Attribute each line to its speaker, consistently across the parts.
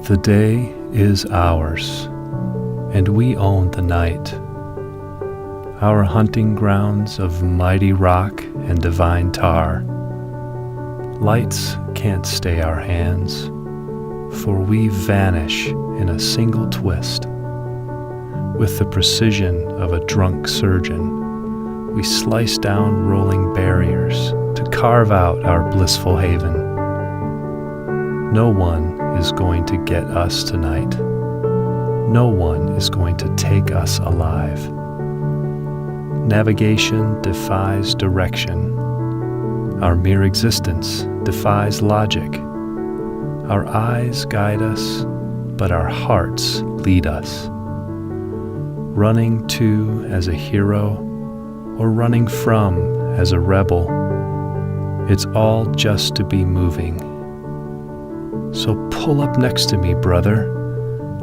Speaker 1: The day is ours, and we own the night. Our hunting grounds of mighty rock and divine tar. Lights can't stay our hands, for we vanish in a single twist. With the precision of a drunk surgeon, we slice down rolling barriers to carve out our blissful haven. No one is going to get us tonight. No one is going to take us alive. Navigation defies direction. Our mere existence defies logic. Our eyes guide us, but our hearts lead us. Running to as a hero, or running from as a rebel, it's all just to be moving. So pull up next to me, brother.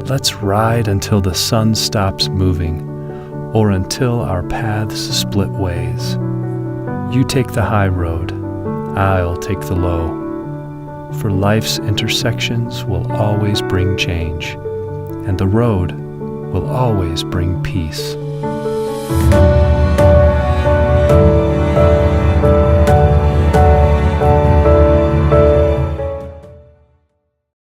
Speaker 1: Let's ride until the sun stops moving, or until our paths split ways. You take the high road, I'll take the low. For life's intersections will always bring change, and the road will always bring peace.